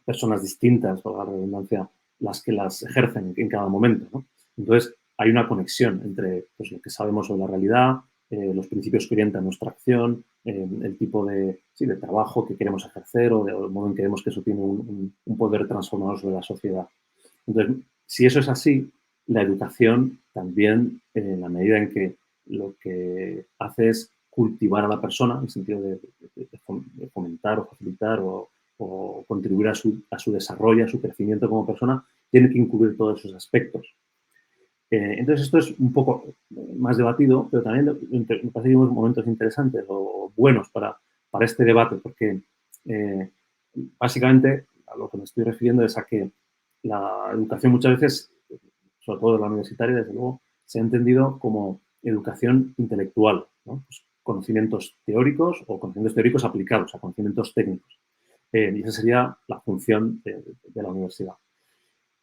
personas distintas, por la redundancia, las que las ejercen en cada momento, ¿no? Entonces, hay una conexión entre pues, lo que sabemos sobre la realidad, los principios que orientan nuestra acción, el tipo de trabajo que queremos ejercer o el modo en que vemos que eso tiene un poder transformador sobre la sociedad. Entonces, si eso es así, la educación también, en la medida en que lo que hace es cultivar a la persona, en el sentido de fomentar o facilitar o contribuir a su desarrollo, a su crecimiento como persona, tiene que incluir todos esos aspectos. Entonces, esto es un poco más debatido, pero también me parece que hay unos momentos interesantes o buenos para este debate, porque básicamente a lo que me estoy refiriendo es a que la educación muchas veces, sobre todo la universitaria, desde luego, se ha entendido como educación intelectual, ¿no? Pues conocimientos teóricos o conocimientos teóricos aplicados a conocimientos técnicos. Y esa sería la función de la universidad.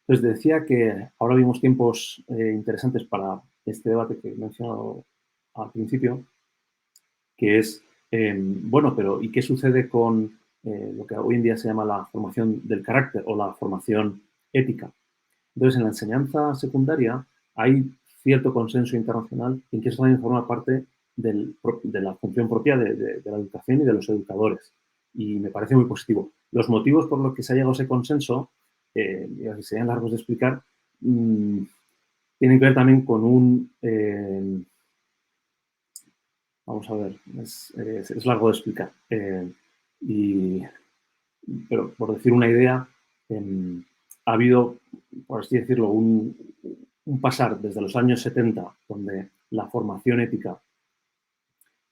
Entonces decía que ahora vivimos tiempos interesantes para este debate que he mencionado al principio, que es, bueno, pero ¿y qué sucede con lo que hoy en día se llama la formación del carácter o la formación ética? Entonces, en la enseñanza secundaria hay cierto consenso internacional en que eso también forma parte de la función propia de la educación y de los educadores. Y me parece muy positivo. Los motivos por los que se ha llegado a ese consenso, y serían largos de explicar, tienen que ver también con vamos a ver, es largo de explicar. Pero por decir una idea, ha habido, por así decirlo, un pasar desde los años 70, donde la formación ética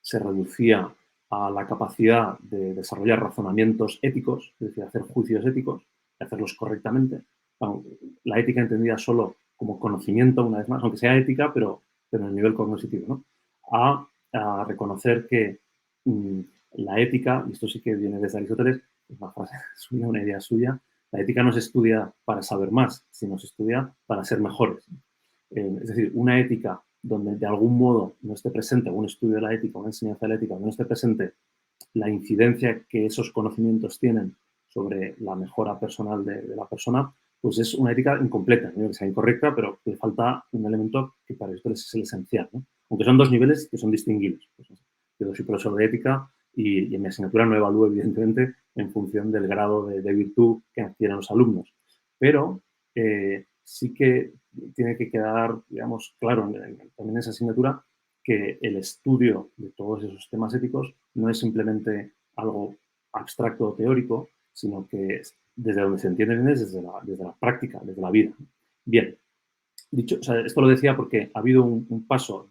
se reducía a la capacidad de desarrollar razonamientos éticos, es decir, hacer juicios éticos y hacerlos correctamente. La ética entendida solo como conocimiento, una vez más, aunque sea ética, pero en el nivel cognitivo, ¿no? A reconocer que la ética, y esto sí que viene desde Aristóteles, es una frase suya, una idea suya, la ética no se estudia para saber más, sino se estudia para ser mejores. Es decir, una ética donde de algún modo no esté presente un estudio de la ética, una enseñanza de la ética, donde no esté presente la incidencia que esos conocimientos tienen sobre la mejora personal de la persona, pues es una ética incompleta, no que sea incorrecta, pero le falta un elemento que para esto es el esencial, ¿no? Aunque son dos niveles que son distinguibles. Pues, yo soy profesor de ética y en mi asignatura no evalúo, evidentemente, en función del grado de virtud que adquieren los alumnos. Pero sí que tiene que quedar, digamos, claro también en esa asignatura que el estudio de todos esos temas éticos no es simplemente algo abstracto o teórico, sino que es desde donde se entienden es desde la práctica, desde la vida. Bien, dicho, o sea, esto lo decía porque ha habido un paso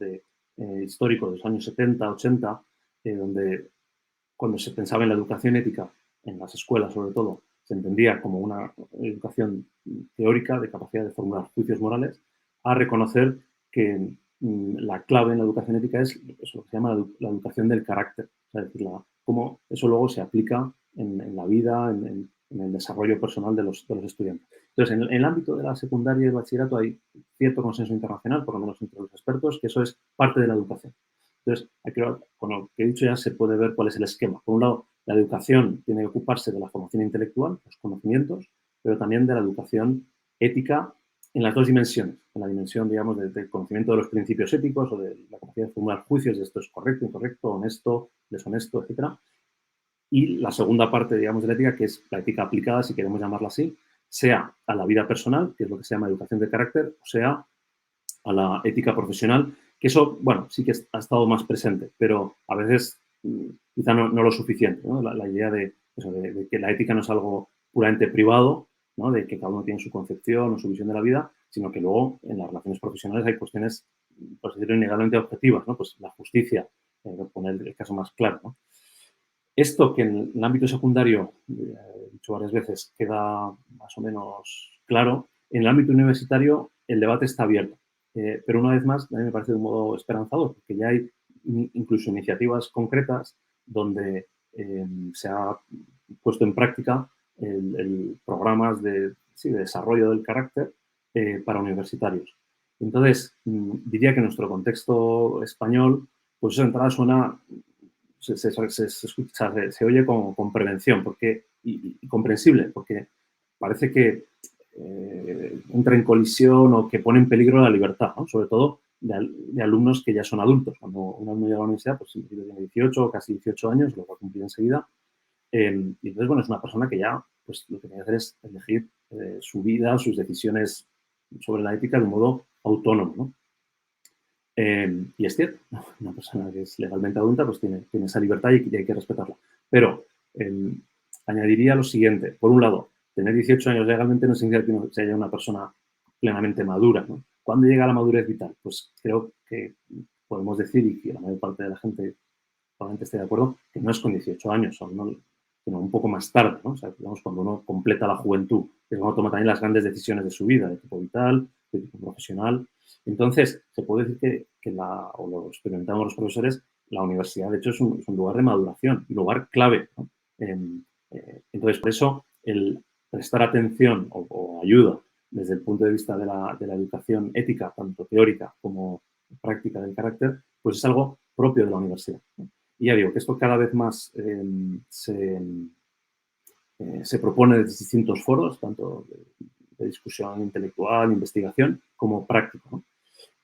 histórico de los años 70, 80, donde cuando se pensaba en la educación ética, en las escuelas sobre todo, se entendía como una educación teórica de capacidad de formular juicios morales, a reconocer que la clave en la educación ética es lo que se llama la educación del carácter, es decir, cómo eso luego se aplica en la vida, en el desarrollo personal de los estudiantes. Entonces, en el ámbito de la secundaria y el bachillerato hay cierto consenso internacional, por lo menos entre los expertos, que eso es parte de la educación. Entonces, aquí, con lo que he dicho ya se puede ver cuál es el esquema. Por un lado, la educación tiene que ocuparse de la formación intelectual, los conocimientos, pero también de la educación ética en las dos dimensiones. En la dimensión, digamos, del conocimiento de los principios éticos o de la capacidad de formular juicios de esto es correcto, incorrecto, honesto, deshonesto, etc. Y la segunda parte, digamos, de la ética, que es la ética aplicada, si queremos llamarla así, sea a la vida personal, que es lo que se llama educación de carácter, o sea a la ética profesional, que eso, bueno, sí que ha estado más presente, pero a veces quizá no lo suficiente, ¿no? La idea de que la ética no es algo puramente privado, ¿no? De que cada uno tiene su concepción o su visión de la vida, sino que luego en las relaciones profesionales hay cuestiones, por decirlo, innegablemente objetivas, ¿no? Pues la justicia, poner el caso más claro, ¿no? Esto que en el ámbito secundario, he dicho varias veces, queda más o menos claro, en el ámbito universitario el debate está abierto. Pero una vez más, a mí me parece de un modo esperanzador, porque ya hay incluso iniciativas concretas donde se ha puesto en práctica programas de desarrollo del carácter para universitarios. Entonces, diría que en nuestro contexto español, pues eso de entrada suena, se oye con prevención y comprensible, porque parece que entra en colisión o que pone en peligro la libertad, ¿no? Sobre todo de alumnos que ya son adultos. Cuando un alumno llega a la universidad, pues tiene 18 o casi 18 años, lo va a cumplir enseguida. Y entonces, bueno, es una persona que ya, pues lo que tiene que hacer es elegir su vida, sus decisiones sobre la ética de un modo autónomo, ¿no? Y es cierto, una persona que es legalmente adulta pues tiene esa libertad y hay que respetarla. Pero añadiría lo siguiente. Por un lado, tener 18 años legalmente no significa que no se haya una persona plenamente madura, ¿no? ¿Cuándo llega la madurez vital? Pues creo que podemos decir, y que la mayor parte de la gente probablemente esté de acuerdo, que no es con 18 años, sino un poco más tarde, ¿no? O sea, digamos, cuando uno completa la juventud, que es cuando toma también las grandes decisiones de su vida, de tipo vital, de tipo profesional. Entonces, se puede decir o lo experimentamos los profesores, la universidad, de hecho, es un lugar de maduración, un lugar clave, ¿no? Entonces, por eso, el prestar atención o ayuda desde el punto de vista de la educación ética, tanto teórica como práctica del carácter, pues es algo propio de la universidad, ¿no? Y ya digo que esto cada vez más se propone desde distintos foros, tanto de discusión intelectual, investigación, como práctico, ¿no?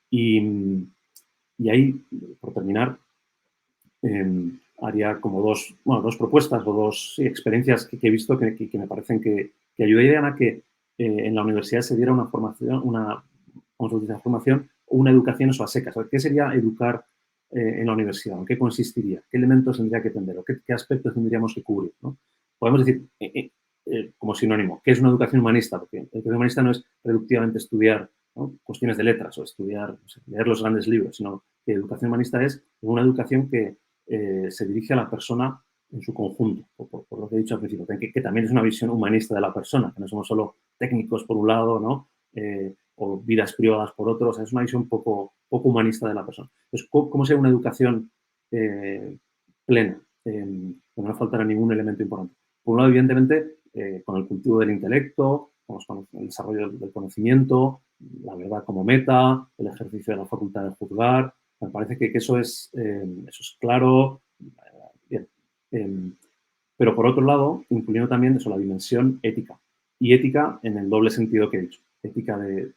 Y ahí, por terminar, haría como dos propuestas o dos experiencias que he visto que me parecen que ayudarían a que en la universidad se diera una formación, vamos a utilizar formación o una educación eso a secas. ¿Qué sería educar en la universidad? ¿En qué consistiría? ¿Qué elementos tendría que tener? ¿O qué aspectos tendríamos que cubrir, ¿no? Podemos decir, como sinónimo, ¿qué es una educación humanista? Porque la educación humanista no es reductivamente estudiar, ¿no?, cuestiones de letras o estudiar, no sé, leer los grandes libros, sino que educación humanista es una educación que se dirige a la persona en su conjunto, por lo que he dicho al principio, que también es una visión humanista de la persona, que no somos solo técnicos por un lado, ¿no? O vidas privadas por otro, o sea, es una visión poco humanista de la persona. Entonces, ¿cómo sería una educación plena? Que no faltará ningún elemento importante. Por un lado, evidentemente, con el cultivo del intelecto, con el desarrollo del conocimiento, la verdad como meta, el ejercicio de la facultad de juzgar. Me parece que eso es claro. Bien. Pero por otro lado, incluyendo también eso, la dimensión ética. Y ética en el doble sentido que he dicho. Ética de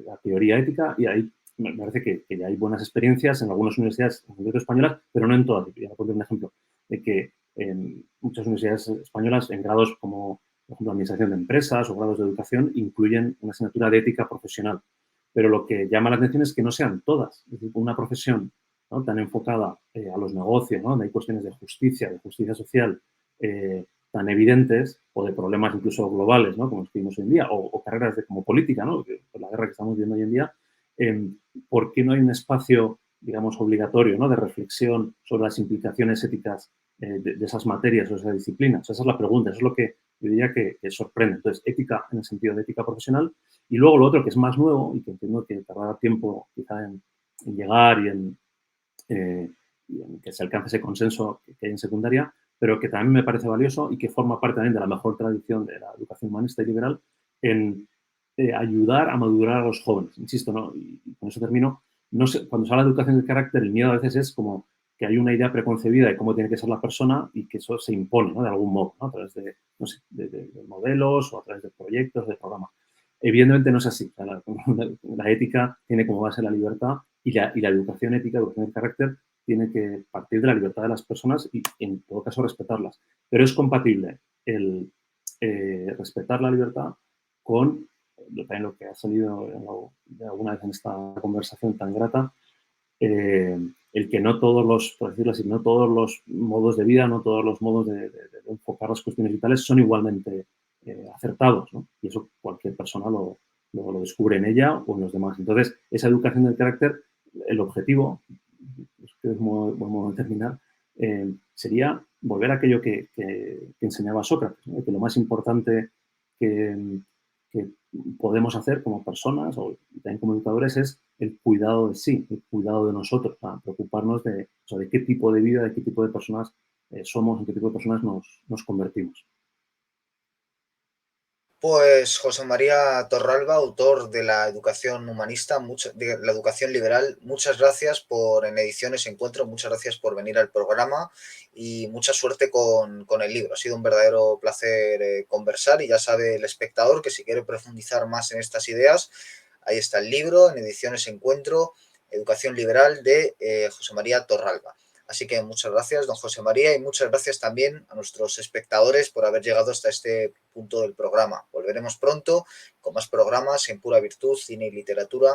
la teoría ética, y ahí me parece que ya hay buenas experiencias en algunas universidades, en concreto españolas, pero no en todas. Voy a poner un ejemplo de que en muchas universidades españolas, en grados como, por ejemplo, administración de empresas o grados de educación, incluyen una asignatura de ética profesional. Pero lo que llama la atención es que no sean todas. Es decir, una profesión, ¿no?, tan enfocada a los negocios, ¿no?, donde hay cuestiones de justicia social, tan evidentes, o de problemas incluso globales, ¿no?, como los que vimos hoy en día, o carreras como política, ¿no?, por la guerra que estamos viendo hoy en día, ¿por qué no hay un espacio, digamos, obligatorio, ¿no?, de reflexión sobre las implicaciones éticas de esas materias o esas disciplinas? O sea, esa es la pregunta, eso es lo que yo diría que sorprende. Entonces, ética en el sentido de ética profesional, y luego lo otro que es más nuevo y que entiendo que tardará tiempo quizá en llegar y en que se alcance ese consenso que hay en secundaria, pero que también me parece valioso y que forma parte también de la mejor tradición de la educación humanista y liberal en ayudar a madurar a los jóvenes. Insisto, ¿no?, y con eso termino, no sé, cuando se habla de educación del carácter, el miedo a veces es como que hay una idea preconcebida de cómo tiene que ser la persona y que eso se impone, ¿no?, de algún modo, ¿no?, a través de, no sé, de modelos o a través de proyectos, de programas. Evidentemente no es así. O sea, la ética tiene como base la libertad y la educación ética, educación del carácter, tiene que partir de la libertad de las personas y, en todo caso, respetarlas. Pero es compatible el respetar la libertad con también lo que ha salido de alguna vez en esta conversación tan grata, el que no todos los, por decirlo así, no todos los modos de vida, no todos los modos de enfocar las cuestiones vitales son igualmente acertados, ¿no? Y eso cualquier persona lo descubre en ella o en los demás. Entonces, esa educación del carácter, el objetivo, que es un buen modo de terminar, sería volver a aquello que enseñaba Sócrates, ¿no?, que lo más importante que podemos hacer como personas o también como educadores es el cuidado de sí, el cuidado de nosotros, para preocuparnos de qué tipo de vida, de qué tipo de personas somos, en qué tipo de personas nos convertimos. Pues José María Torralba, autor de la educación humanista, de la educación liberal, muchas gracias por en Ediciones Encuentro, muchas gracias por venir al programa y mucha suerte con el libro. Ha sido un verdadero placer conversar y ya sabe el espectador que si quiere profundizar más en estas ideas, ahí está el libro en Ediciones Encuentro, Educación Liberal de José María Torralba. Así que muchas gracias, don José María, y muchas gracias también a nuestros espectadores por haber llegado hasta este punto del programa. Volveremos pronto con más programas en Pura Virtud, Cine y Literatura.